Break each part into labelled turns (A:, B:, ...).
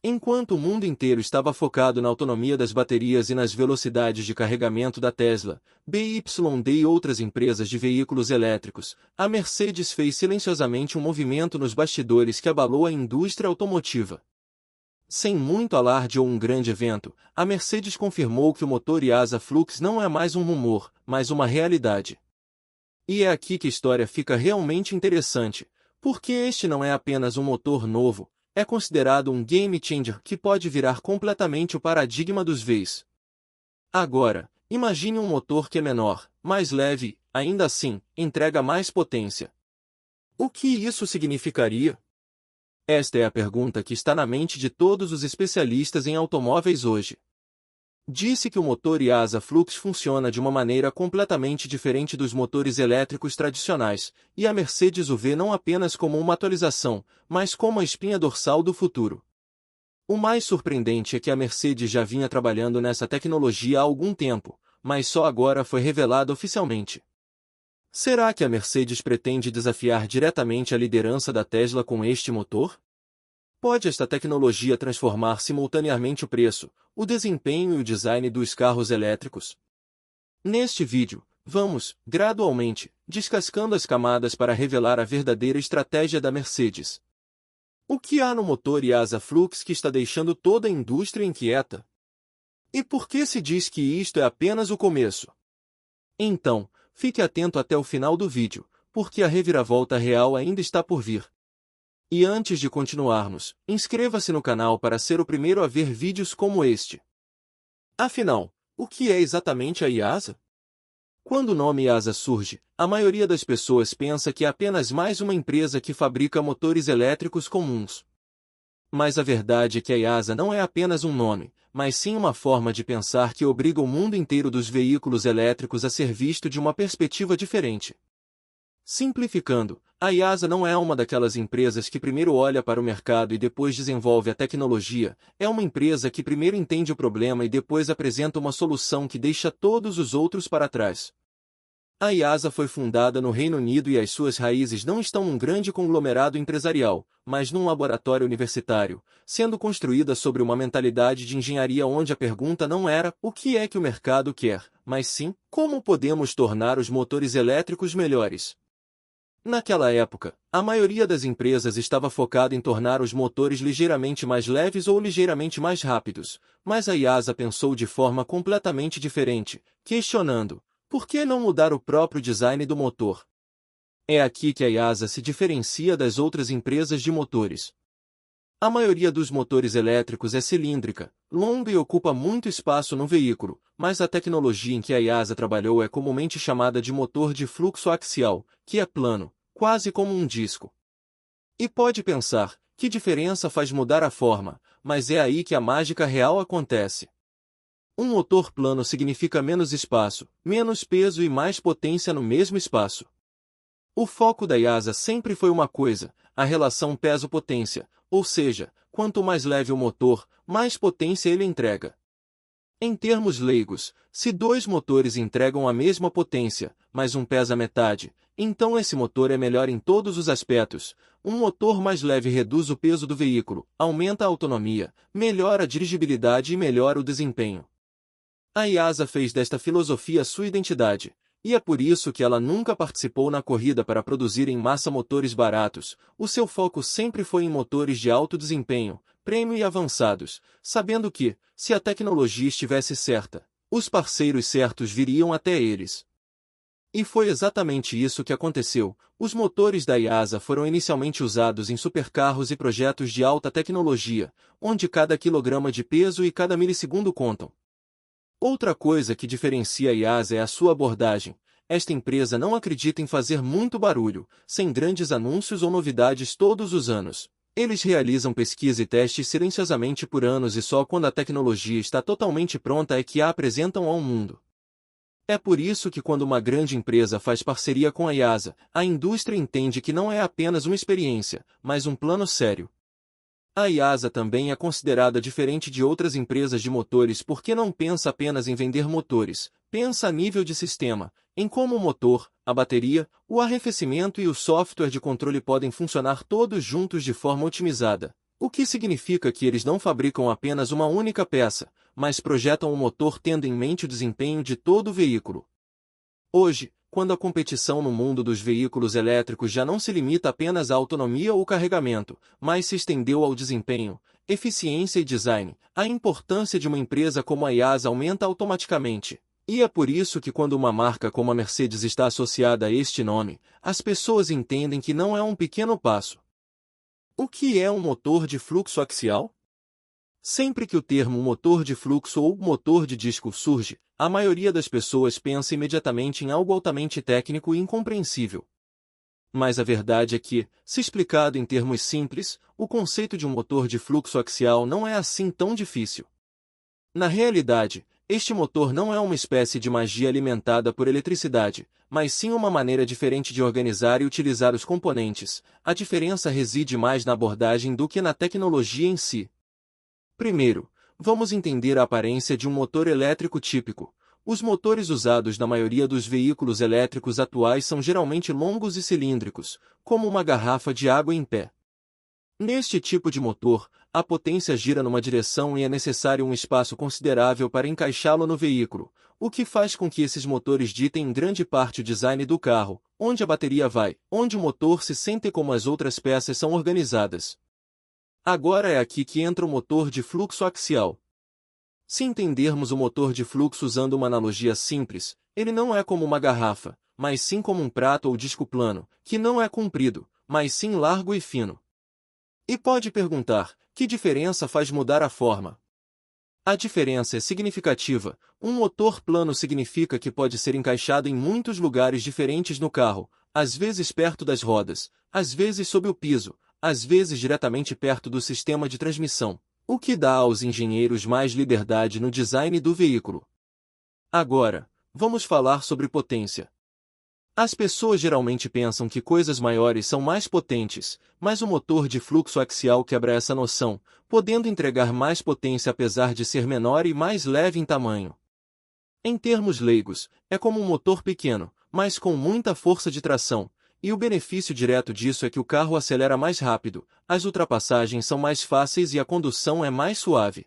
A: Enquanto o mundo inteiro estava focado na autonomia das baterias e nas velocidades de carregamento da Tesla, BYD e outras empresas de veículos elétricos, a Mercedes fez silenciosamente um movimento nos bastidores que abalou a indústria automotiva. Sem muito alarde ou um grande evento, a Mercedes confirmou que o motor IASA Flux não é mais um rumor, mas uma realidade. E é aqui que a história fica realmente interessante, porque este não é apenas um motor novo, é considerado um game changer que pode virar completamente o paradigma dos VEs. Agora, imagine um motor que é menor, mais leve, ainda assim, entrega mais potência. O que isso significaria? Esta é a pergunta que está na mente de todos os especialistas em automóveis hoje. Disse que o motor IASA Flux funciona de uma maneira completamente diferente dos motores elétricos tradicionais, e a Mercedes o vê não apenas como uma atualização, mas como a espinha dorsal do futuro. O mais surpreendente é que a Mercedes já vinha trabalhando nessa tecnologia há algum tempo, mas só agora foi revelada oficialmente. Será que a Mercedes pretende desafiar diretamente a liderança da Tesla com este motor? Pode esta tecnologia transformar simultaneamente o preço, o desempenho e o design dos carros elétricos? Neste vídeo, vamos, gradualmente, descascando as camadas para revelar a verdadeira estratégia da Mercedes. O que há no motor IASA Flux que está deixando toda a indústria inquieta? E por que se diz que isto é apenas o começo? Então, fique atento até o final do vídeo, porque a reviravolta real ainda está por vir. E antes de continuarmos, inscreva-se no canal para ser o primeiro a ver vídeos como este. Afinal, o que é exatamente a IASA? Quando o nome IASA surge, a maioria das pessoas pensa que é apenas mais uma empresa que fabrica motores elétricos comuns. Mas a verdade é que a IASA não é apenas um nome, mas sim uma forma de pensar que obriga o mundo inteiro dos veículos elétricos a ser visto de uma perspectiva diferente. Simplificando, a IASA não é uma daquelas empresas que primeiro olha para o mercado e depois desenvolve a tecnologia, é uma empresa que primeiro entende o problema e depois apresenta uma solução que deixa todos os outros para trás. A IASA foi fundada no Reino Unido e as suas raízes não estão num grande conglomerado empresarial, mas num laboratório universitário, sendo construída sobre uma mentalidade de engenharia onde a pergunta não era o que é que o mercado quer, mas sim como podemos tornar os motores elétricos melhores. Naquela época, a maioria das empresas estava focada em tornar os motores ligeiramente mais leves ou ligeiramente mais rápidos, mas a IASA pensou de forma completamente diferente, questionando: por que não mudar o próprio design do motor? É aqui que a IASA se diferencia das outras empresas de motores. A maioria dos motores elétricos é cilíndrica, longa e ocupa muito espaço no veículo, mas a tecnologia em que a IASA trabalhou é comumente chamada de motor de fluxo axial, que é plano, quase como um disco. E pode pensar, que diferença faz mudar a forma, mas é aí que a mágica real acontece. Um motor plano significa menos espaço, menos peso e mais potência no mesmo espaço. O foco da IASA sempre foi uma coisa, a relação peso-potência, ou seja, quanto mais leve o motor, mais potência ele entrega. Em termos leigos, se dois motores entregam a mesma potência, mas um pesa metade, então esse motor é melhor em todos os aspectos. Um motor mais leve reduz o peso do veículo, aumenta a autonomia, melhora a dirigibilidade e melhora o desempenho. A IASA fez desta filosofia sua identidade, e é por isso que ela nunca participou na corrida para produzir em massa motores baratos. O seu foco sempre foi em motores de alto desempenho, premium e avançados, sabendo que, se a tecnologia estivesse certa, os parceiros certos viriam até eles. E foi exatamente isso que aconteceu. Os motores da IASA foram inicialmente usados em supercarros e projetos de alta tecnologia, onde cada quilograma de peso e cada milissegundo contam. Outra coisa que diferencia a IASA é a sua abordagem. Esta empresa não acredita em fazer muito barulho, sem grandes anúncios ou novidades todos os anos. Eles realizam pesquisa e testes silenciosamente por anos e só quando a tecnologia está totalmente pronta é que a apresentam ao mundo. É por isso que quando uma grande empresa faz parceria com a IASA, a indústria entende que não é apenas uma experiência, mas um plano sério. A IASA também é considerada diferente de outras empresas de motores porque não pensa apenas em vender motores, pensa a nível de sistema, em como o motor, a bateria, o arrefecimento e o software de controle podem funcionar todos juntos de forma otimizada. O que significa que eles não fabricam apenas uma única peça, mas projetam o motor tendo em mente o desempenho de todo o veículo. Hoje, quando a competição no mundo dos veículos elétricos já não se limita apenas à autonomia ou carregamento, mas se estendeu ao desempenho, eficiência e design, a importância de uma empresa como a IASA aumenta automaticamente. E é por isso que quando uma marca como a Mercedes está associada a este nome, as pessoas entendem que não é um pequeno passo. O que é um motor de fluxo axial? Sempre que o termo motor de fluxo ou motor de disco surge, a maioria das pessoas pensa imediatamente em algo altamente técnico e incompreensível. Mas a verdade é que, se explicado em termos simples, o conceito de um motor de fluxo axial não é assim tão difícil. Na realidade, este motor não é uma espécie de magia alimentada por eletricidade, mas sim uma maneira diferente de organizar e utilizar os componentes. A diferença reside mais na abordagem do que na tecnologia em si. Primeiro, vamos entender a aparência de um motor elétrico típico. Os motores usados na maioria dos veículos elétricos atuais são geralmente longos e cilíndricos, como uma garrafa de água em pé. Neste tipo de motor, a potência gira numa direção e é necessário um espaço considerável para encaixá-lo no veículo, o que faz com que esses motores ditem em grande parte o design do carro, onde a bateria vai, onde o motor se sente e como as outras peças são organizadas. Agora é aqui que entra o motor de fluxo axial. Se entendermos o motor de fluxo usando uma analogia simples, ele não é como uma garrafa, mas sim como um prato ou disco plano, que não é comprido, mas sim largo e fino. E pode perguntar, que diferença faz mudar a forma? A diferença é significativa. Um motor plano significa que pode ser encaixado em muitos lugares diferentes no carro, às vezes perto das rodas, às vezes sob o piso, às vezes diretamente perto do sistema de transmissão, o que dá aos engenheiros mais liberdade no design do veículo. Agora, vamos falar sobre potência. As pessoas geralmente pensam que coisas maiores são mais potentes, mas o motor de fluxo axial quebra essa noção, podendo entregar mais potência apesar de ser menor e mais leve em tamanho. Em termos leigos, é como um motor pequeno, mas com muita força de tração, e o benefício direto disso é que o carro acelera mais rápido, as ultrapassagens são mais fáceis e a condução é mais suave.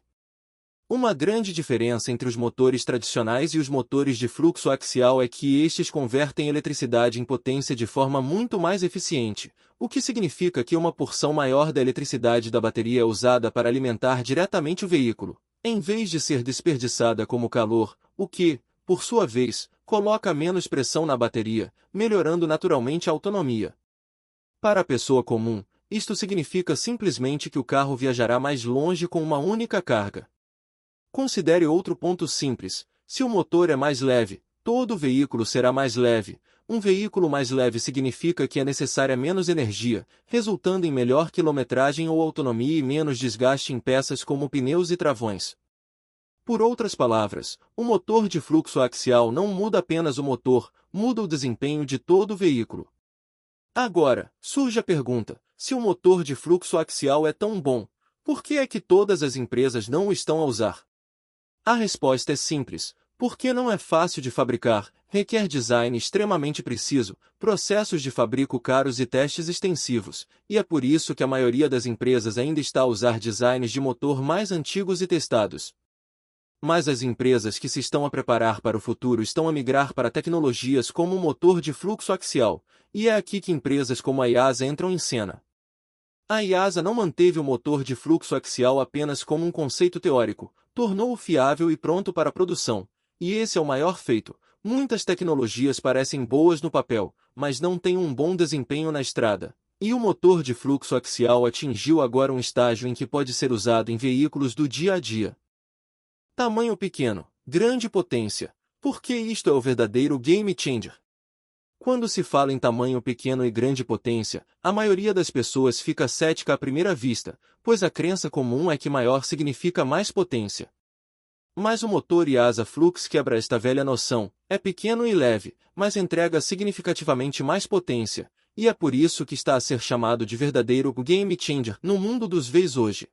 A: Uma grande diferença entre os motores tradicionais e os motores de fluxo axial é que estes convertem eletricidade em potência de forma muito mais eficiente, o que significa que uma porção maior da eletricidade da bateria é usada para alimentar diretamente o veículo, em vez de ser desperdiçada como calor, o que, por sua vez, coloca menos pressão na bateria, melhorando naturalmente a autonomia. Para a pessoa comum, isto significa simplesmente que o carro viajará mais longe com uma única carga. Considere outro ponto simples: se o motor é mais leve, todo o veículo será mais leve. Um veículo mais leve significa que é necessária menos energia, resultando em melhor quilometragem ou autonomia e menos desgaste em peças como pneus e travões. Por outras palavras, o motor de fluxo axial não muda apenas o motor, muda o desempenho de todo o veículo. Agora, surge a pergunta: se o motor de fluxo axial é tão bom, por que é que todas as empresas não o estão a usar? A resposta é simples: porque não é fácil de fabricar, requer design extremamente preciso, processos de fabrico caros e testes extensivos, e é por isso que a maioria das empresas ainda está a usar designs de motor mais antigos e testados. Mas as empresas que se estão a preparar para o futuro estão a migrar para tecnologias como o motor de fluxo axial, e é aqui que empresas como a IASA entram em cena. A IASA não manteve o motor de fluxo axial apenas como um conceito teórico, tornou-o fiável e pronto para a produção. E esse é o maior feito. Muitas tecnologias parecem boas no papel, mas não têm um bom desempenho na estrada. E o motor de fluxo axial atingiu agora um estágio em que pode ser usado em veículos do dia a dia. Tamanho pequeno, grande potência. Por que isto é o verdadeiro game changer? Quando se fala em tamanho pequeno e grande potência, a maioria das pessoas fica cética à primeira vista, pois a crença comum é que maior significa mais potência. Mas o motor IASA Flux quebra esta velha noção: é pequeno e leve, mas entrega significativamente mais potência, e é por isso que está a ser chamado de verdadeiro game changer no mundo dos VEs hoje.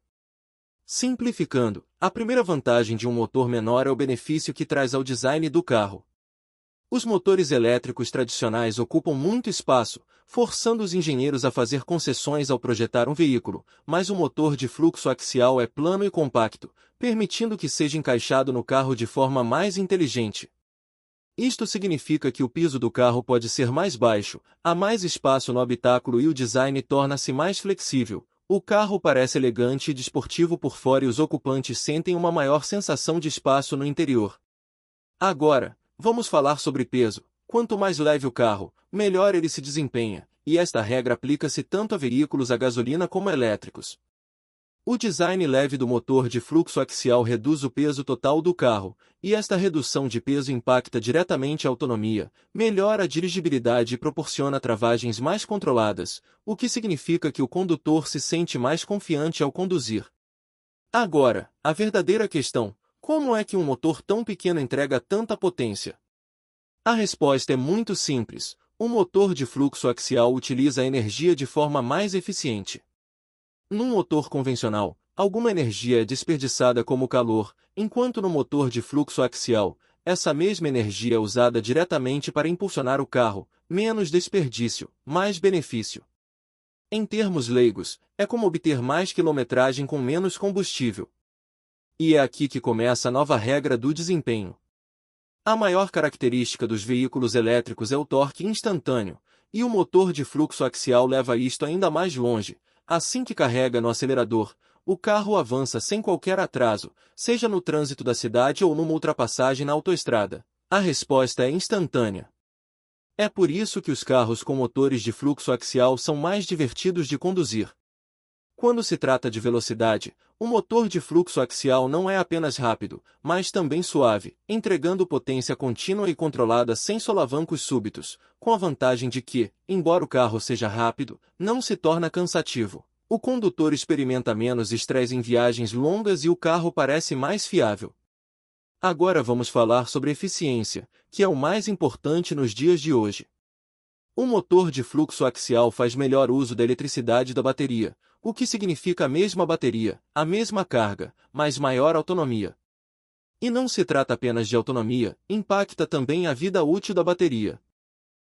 A: Simplificando, a primeira vantagem de um motor menor é o benefício que traz ao design do carro. Os motores elétricos tradicionais ocupam muito espaço, forçando os engenheiros a fazer concessões ao projetar um veículo, mas o motor de fluxo axial é plano e compacto, permitindo que seja encaixado no carro de forma mais inteligente. Isto significa que o piso do carro pode ser mais baixo, há mais espaço no habitáculo e o design torna-se mais flexível. O carro parece elegante e desportivo por fora e os ocupantes sentem uma maior sensação de espaço no interior. Agora, vamos falar sobre peso. Quanto mais leve o carro, melhor ele se desempenha, e esta regra aplica-se tanto a veículos a gasolina como elétricos. O design leve do motor de fluxo axial reduz o peso total do carro, e esta redução de peso impacta diretamente a autonomia, melhora a dirigibilidade e proporciona travagens mais controladas, o que significa que o condutor se sente mais confiante ao conduzir. Agora, a verdadeira questão: como é que um motor tão pequeno entrega tanta potência? A resposta é muito simples: o motor de fluxo axial utiliza a energia de forma mais eficiente. Num motor convencional, alguma energia é desperdiçada como calor, enquanto no motor de fluxo axial, essa mesma energia é usada diretamente para impulsionar o carro, menos desperdício, mais benefício. Em termos leigos, é como obter mais quilometragem com menos combustível. E é aqui que começa a nova regra do desempenho. A maior característica dos veículos elétricos é o torque instantâneo, e o motor de fluxo axial leva isto ainda mais longe. Assim que carrega no acelerador, o carro avança sem qualquer atraso, seja no trânsito da cidade ou numa ultrapassagem na autoestrada. A resposta é instantânea. É por isso que os carros com motores de fluxo axial são mais divertidos de conduzir. Quando se trata de velocidade, o motor de fluxo axial não é apenas rápido, mas também suave, entregando potência contínua e controlada sem solavancos súbitos, com a vantagem de que, embora o carro seja rápido, não se torna cansativo. O condutor experimenta menos estresse em viagens longas e o carro parece mais fiável. Agora vamos falar sobre eficiência, que é o mais importante nos dias de hoje. O motor de fluxo axial faz melhor uso da eletricidade da bateria, o que significa a mesma bateria, a mesma carga, mas maior autonomia. E não se trata apenas de autonomia, impacta também a vida útil da bateria.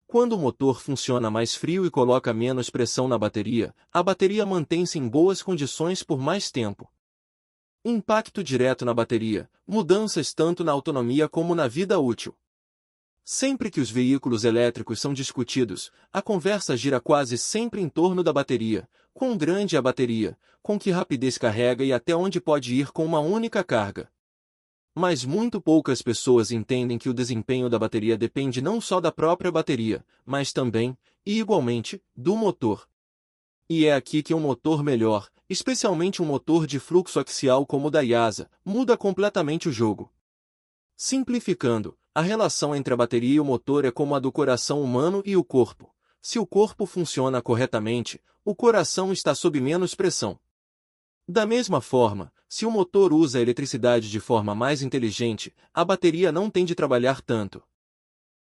A: Quando o motor funciona mais frio e coloca menos pressão na bateria, a bateria mantém-se em boas condições por mais tempo. Impacto direto na bateria, mudanças tanto na autonomia como na vida útil. Sempre que os veículos elétricos são discutidos, a conversa gira quase sempre em torno da bateria, quão grande é a bateria, com que rapidez carrega e até onde pode ir com uma única carga. Mas muito poucas pessoas entendem que o desempenho da bateria depende não só da própria bateria, mas também, e igualmente, do motor. E é aqui que um motor melhor, especialmente um motor de fluxo axial como o da IASA, muda completamente o jogo. Simplificando, a relação entre a bateria e o motor é como a do coração humano e o corpo. Se o corpo funciona corretamente, o coração está sob menos pressão. Da mesma forma, se o motor usa a eletricidade de forma mais inteligente, a bateria não tem de trabalhar tanto.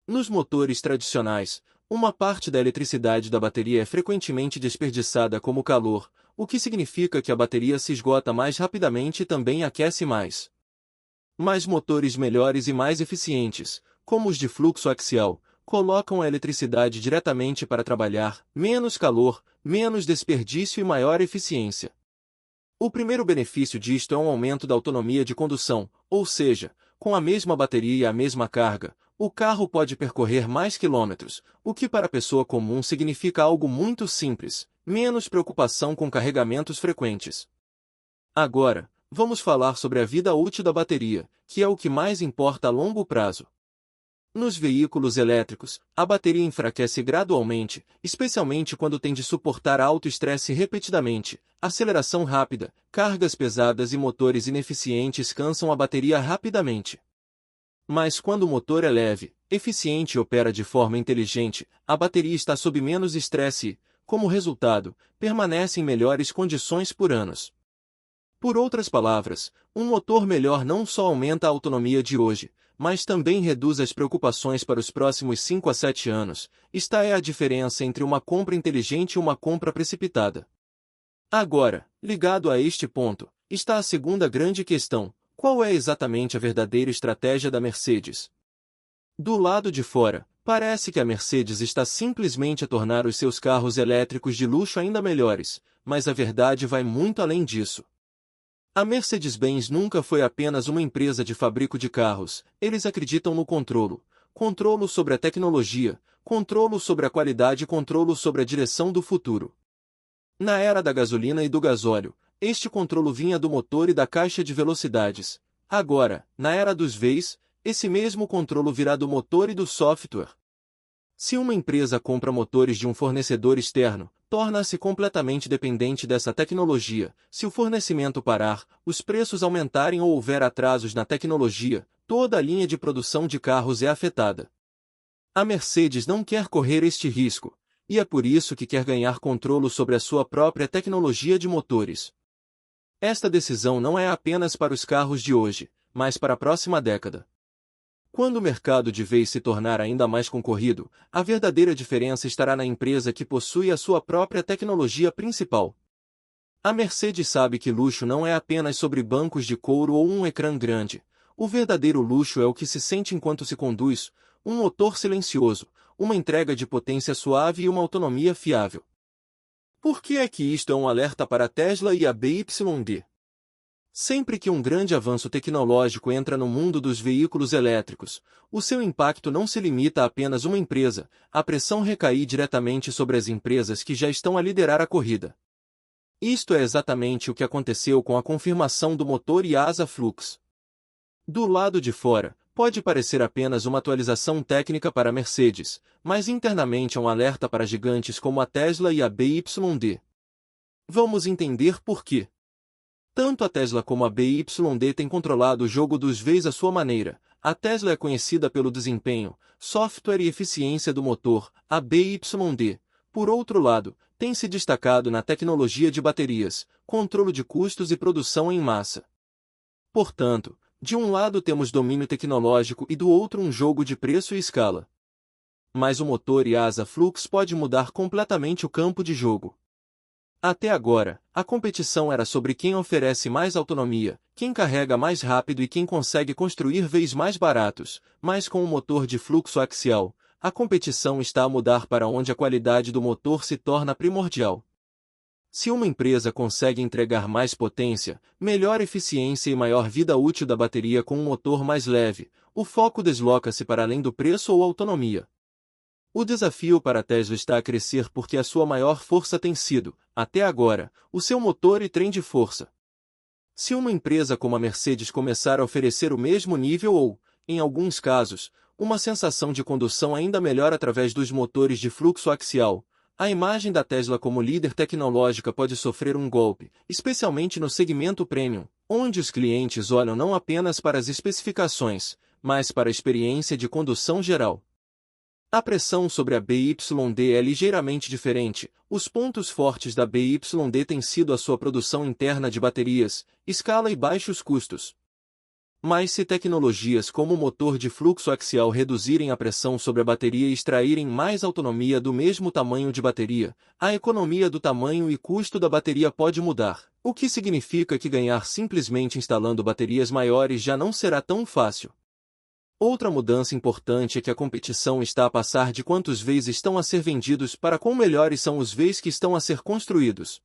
A: Nos motores tradicionais, uma parte da eletricidade da bateria é frequentemente desperdiçada como calor, o que significa que a bateria se esgota mais rapidamente e também aquece mais. Mas motores melhores e mais eficientes, como os de fluxo axial, colocam a eletricidade diretamente para trabalhar, menos calor, menos desperdício e maior eficiência. O primeiro benefício disto é um aumento da autonomia de condução, ou seja, com a mesma bateria e a mesma carga, o carro pode percorrer mais quilômetros, o que para a pessoa comum significa algo muito simples, menos preocupação com carregamentos frequentes. Agora, vamos falar sobre a vida útil da bateria, que é o que mais importa a longo prazo. Nos veículos elétricos, a bateria enfraquece gradualmente, especialmente quando tem de suportar alto estresse repetidamente. Aceleração rápida, cargas pesadas e motores ineficientes cansam a bateria rapidamente. Mas quando o motor é leve, eficiente e opera de forma inteligente, a bateria está sob menos estresse e, como resultado, permanece em melhores condições por anos. Por outras palavras, um motor melhor não só aumenta a autonomia de hoje, mas também reduz as preocupações para os próximos 5 a 7 anos. Esta é a diferença entre uma compra inteligente e uma compra precipitada. Agora, ligado a este ponto, está a segunda grande questão: qual é exatamente a verdadeira estratégia da Mercedes? Do lado de fora, Parece que a Mercedes está simplesmente a tornar os seus carros elétricos de luxo ainda melhores, mas a verdade vai muito além disso. A Mercedes-Benz nunca foi apenas uma empresa de fabrico de carros, eles acreditam no controlo. Controlo sobre a tecnologia, controlo sobre a qualidade e controlo sobre a direção do futuro. Na era da gasolina e do gasóleo, este controlo vinha do motor e da caixa de velocidades. Agora, na era dos VEs, esse mesmo controlo virá do motor e do software. Se uma empresa compra motores de um fornecedor externo, torna-se completamente dependente dessa tecnologia. Se o fornecimento parar, os preços aumentarem ou houver atrasos na tecnologia, toda a linha de produção de carros é afetada. A Mercedes não quer correr este risco, e é por isso que quer ganhar controle sobre a sua própria tecnologia de motores. Esta decisão não é apenas para os carros de hoje, mas para a próxima década. Quando o mercado de vez se tornar ainda mais concorrido, a verdadeira diferença estará na empresa que possui a sua própria tecnologia principal. A Mercedes sabe que luxo não é apenas sobre bancos de couro ou um ecrã grande. O verdadeiro luxo é o que se sente enquanto se conduz, um motor silencioso, uma entrega de potência suave e uma autonomia fiável. Por que é que isto é um alerta para a Tesla e a BYD? Sempre que um grande avanço tecnológico entra no mundo dos veículos elétricos, o seu impacto não se limita a apenas uma empresa, a pressão recai diretamente sobre as empresas que já estão a liderar a corrida. Isto é exatamente o que aconteceu com a confirmação do motor IASA Flux. Do lado de fora, pode parecer apenas uma atualização técnica para a Mercedes, mas internamente é um alerta para gigantes como a Tesla e a BYD. Vamos entender por quê. Tanto a Tesla como a BYD têm controlado o jogo dos VEs à sua maneira. A Tesla é conhecida pelo desempenho, software e eficiência do motor. A BYD, por outro lado, tem se destacado na tecnologia de baterias, controle de custos e produção em massa. Portanto, de um lado temos domínio tecnológico e do outro um jogo de preço e escala. Mas o motor IASA Flux pode mudar completamente o campo de jogo. Até agora, a competição era sobre quem oferece mais autonomia, quem carrega mais rápido e quem consegue construir VEs mais baratos, mas com o motor de fluxo axial, a competição está a mudar para onde a qualidade do motor se torna primordial. Se uma empresa consegue entregar mais potência, melhor eficiência e maior vida útil da bateria com um motor mais leve, o foco desloca-se para além do preço ou autonomia. O desafio para a Tesla está a crescer porque a sua maior força tem sido, até agora, o seu motor e trem de força. Se uma empresa como a Mercedes começar a oferecer o mesmo nível ou, em alguns casos, uma sensação de condução ainda melhor através dos motores de fluxo axial, a imagem da Tesla como líder tecnológica pode sofrer um golpe, especialmente no segmento premium, onde os clientes olham não apenas para as especificações, mas para a experiência de condução geral. A pressão sobre a BYD é ligeiramente diferente. Os pontos fortes da BYD têm sido a sua produção interna de baterias, escala e baixos custos. Mas se tecnologias como o motor de fluxo axial reduzirem a pressão sobre a bateria e extraírem mais autonomia do mesmo tamanho de bateria, a economia do tamanho e custo da bateria pode mudar, o que significa que ganhar simplesmente instalando baterias maiores já não será tão fácil. Outra mudança importante é que a competição está a passar de quantos VEs estão a ser vendidos para quão melhores são os VEs que estão a ser construídos.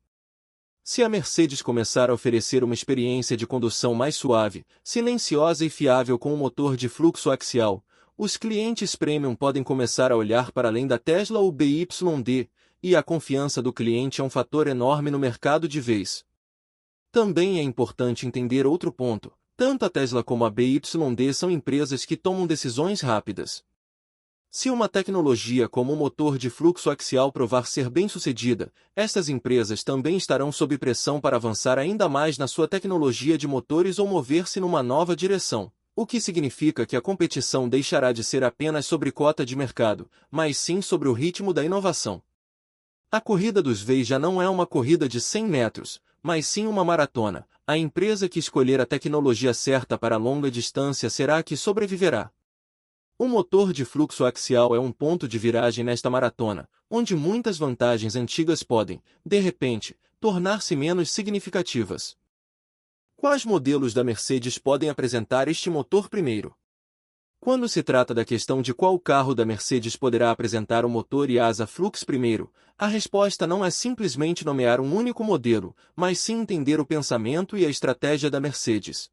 A: Se a Mercedes começar a oferecer uma experiência de condução mais suave, silenciosa e fiável com um motor de fluxo axial, os clientes premium podem começar a olhar para além da Tesla ou BYD, e a confiança do cliente é um fator enorme no mercado de VEs. Também é importante entender outro ponto. Tanto a Tesla como a BYD são empresas que tomam decisões rápidas. Se uma tecnologia como o motor de fluxo axial provar ser bem-sucedida, estas empresas também estarão sob pressão para avançar ainda mais na sua tecnologia de motores ou mover-se numa nova direção, o que significa que a competição deixará de ser apenas sobre cota de mercado, mas sim sobre o ritmo da inovação. A corrida dos VEs já não é uma corrida de 100 metros, mas sim uma maratona. A empresa que escolher a tecnologia certa para longa distância será a que sobreviverá. O motor de fluxo axial é um ponto de viragem nesta maratona, onde muitas vantagens antigas podem, de repente, tornar-se menos significativas. Quais modelos da Mercedes podem apresentar este motor primeiro? Quando se trata da questão de qual carro da Mercedes poderá apresentar o motor e asa Flux primeiro, a resposta não é simplesmente nomear um único modelo, mas sim entender o pensamento e a estratégia da Mercedes.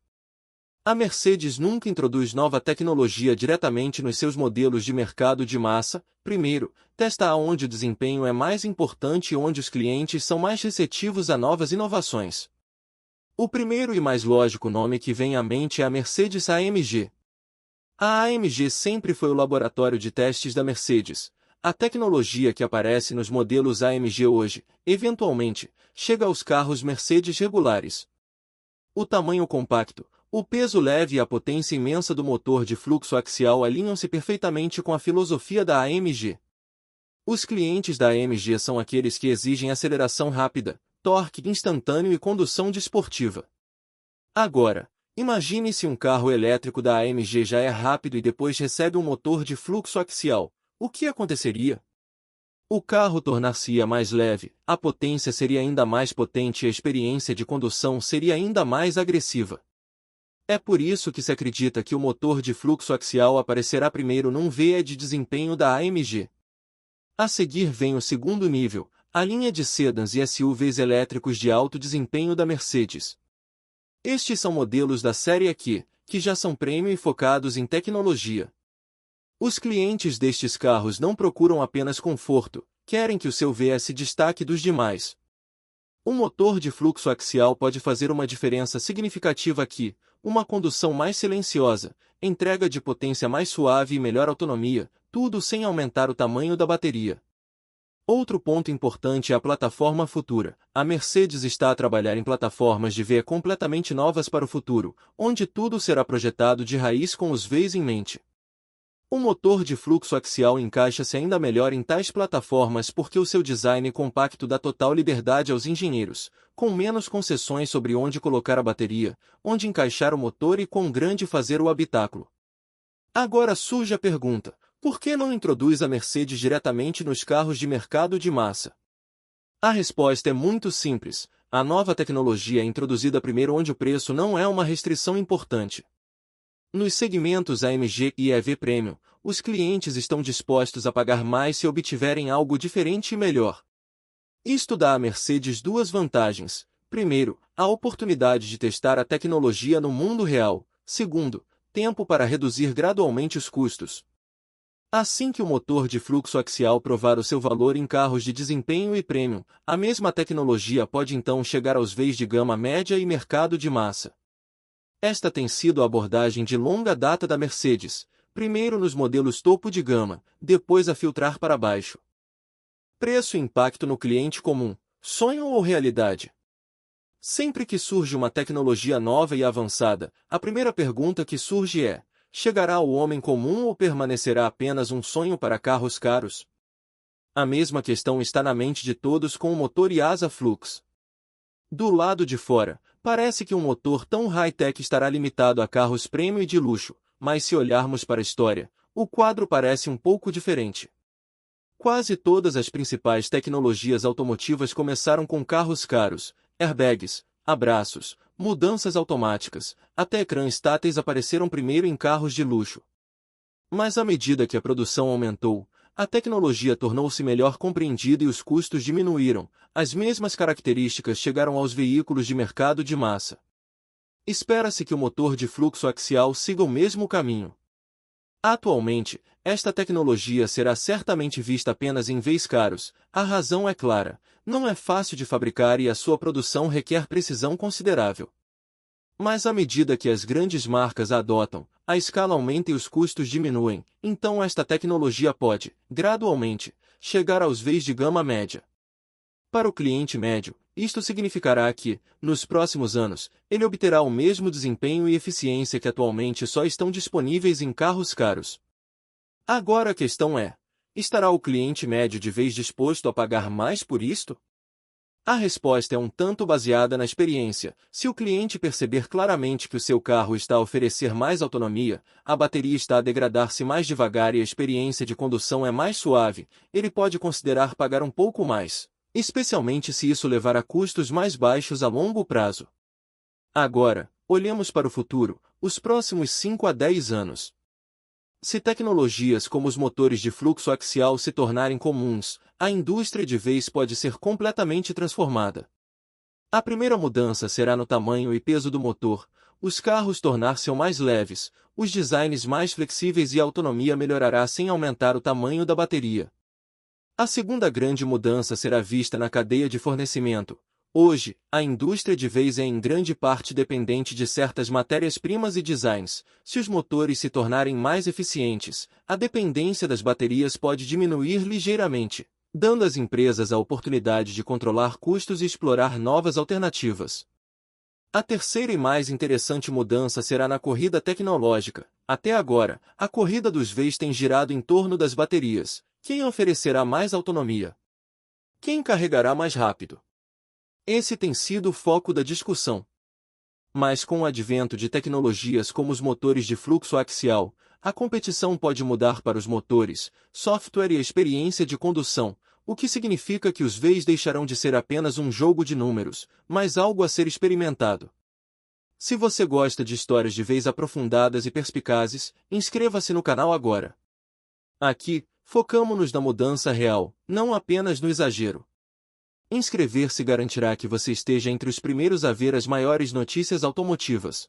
A: A Mercedes nunca introduz nova tecnologia diretamente nos seus modelos de mercado de massa. Primeiro, testa aonde o desempenho é mais importante e onde os clientes são mais receptivos a novas inovações. O primeiro e mais lógico nome que vem à mente é a Mercedes-AMG. A AMG sempre foi o laboratório de testes da Mercedes. A tecnologia que aparece nos modelos AMG hoje, eventualmente, chega aos carros Mercedes regulares. O tamanho compacto, o peso leve e a potência imensa do motor de fluxo axial alinham-se perfeitamente com a filosofia da AMG. Os clientes da AMG são aqueles que exigem aceleração rápida, torque instantâneo e condução desportiva. Agora, imagine se um carro elétrico da AMG já é rápido e depois recebe um motor de fluxo axial. O que aconteceria? O carro tornar-se-ia mais leve, a potência seria ainda mais potente e a experiência de condução seria ainda mais agressiva. É por isso que se acredita que o motor de fluxo axial aparecerá primeiro num VE de desempenho da AMG. A seguir vem o segundo nível, a linha de sedãs e SUVs elétricos de alto desempenho da Mercedes. Estes são modelos da série Q, que já são premium e focados em tecnologia. Os clientes destes carros não procuram apenas conforto, querem que o seu VE se destaque dos demais. Um motor de fluxo axial pode fazer uma diferença significativa aqui, uma condução mais silenciosa, entrega de potência mais suave e melhor autonomia, tudo sem aumentar o tamanho da bateria. Outro ponto importante é a plataforma futura. A Mercedes está a trabalhar em plataformas de VE completamente novas para o futuro, onde tudo será projetado de raiz com os VEs em mente. O motor de fluxo axial encaixa-se ainda melhor em tais plataformas porque o seu design compacto dá total liberdade aos engenheiros, com menos concessões sobre onde colocar a bateria, onde encaixar o motor e quão grande fazer o habitáculo. Agora surge a pergunta: por que não introduz a Mercedes diretamente nos carros de mercado de massa? A resposta é muito simples: a nova tecnologia é introduzida primeiro onde o preço não é uma restrição importante. Nos segmentos AMG e EV Premium, os clientes estão dispostos a pagar mais se obtiverem algo diferente e melhor. Isto dá à Mercedes duas vantagens. Primeiro, a oportunidade de testar a tecnologia no mundo real. Segundo, tempo para reduzir gradualmente os custos. Assim que o motor de fluxo axial provar o seu valor em carros de desempenho e premium, a mesma tecnologia pode então chegar aos VEs de gama média e mercado de massa. Esta tem sido a abordagem de longa data da Mercedes, primeiro nos modelos topo de gama, depois a filtrar para baixo. Preço e impacto no cliente comum, sonho ou realidade? Sempre que surge uma tecnologia nova e avançada, a primeira pergunta que surge é: chegará ao homem comum ou permanecerá apenas um sonho para carros caros? A mesma questão está na mente de todos com o motor e asa Flux. Do lado de fora, parece que um motor tão high-tech estará limitado a carros premium e de luxo, mas se olharmos para a história, o quadro parece um pouco diferente. Quase todas as principais tecnologias automotivas começaram com carros caros, airbags, abraços, mudanças automáticas, até ecrãs táteis apareceram primeiro em carros de luxo. Mas à medida que a produção aumentou, a tecnologia tornou-se melhor compreendida e os custos diminuíram. As mesmas características chegaram aos veículos de mercado de massa. Espera-se que o motor de fluxo axial siga o mesmo caminho. Atualmente, esta tecnologia será certamente vista apenas em VEs caros. A razão é clara: não é fácil de fabricar e a sua produção requer precisão considerável. Mas à medida que as grandes marcas a adotam, a escala aumenta e os custos diminuem, então esta tecnologia pode, gradualmente, chegar aos VEs de gama média. Para o cliente médio, isto significará que, nos próximos anos, ele obterá o mesmo desempenho e eficiência que atualmente só estão disponíveis em carros caros. Agora a questão é: estará o cliente médio de vez disposto a pagar mais por isto? A resposta é um tanto baseada na experiência. Se o cliente perceber claramente que o seu carro está a oferecer mais autonomia, a bateria está a degradar-se mais devagar e a experiência de condução é mais suave, ele pode considerar pagar um pouco mais, especialmente se isso levar a custos mais baixos a longo prazo. Agora, olhemos para o futuro, os próximos 5 a 10 anos. Se tecnologias como os motores de fluxo axial se tornarem comuns, a indústria de vez pode ser completamente transformada. A primeira mudança será no tamanho e peso do motor, os carros tornar-se mais leves, os designs mais flexíveis e a autonomia melhorará sem aumentar o tamanho da bateria. A segunda grande mudança será vista na cadeia de fornecimento. Hoje, a indústria de vez é em grande parte dependente de certas matérias-primas e designs. Se os motores se tornarem mais eficientes, a dependência das baterias pode diminuir ligeiramente, dando às empresas a oportunidade de controlar custos e explorar novas alternativas. A terceira e mais interessante mudança será na corrida tecnológica. Até agora, a corrida dos Vs tem girado em torno das baterias. Quem oferecerá mais autonomia? Quem carregará mais rápido? Esse tem sido o foco da discussão. Mas com o advento de tecnologias como os motores de fluxo axial, a competição pode mudar para os motores, software e a experiência de condução, o que significa que os Vs deixarão de ser apenas um jogo de números, mas algo a ser experimentado. Se você gosta de histórias de vez aprofundadas e perspicazes, inscreva-se no canal agora. Aqui, focamos-nos na mudança real, não apenas no exagero. Inscrever-se garantirá que você esteja entre os primeiros a ver as maiores notícias automotivas.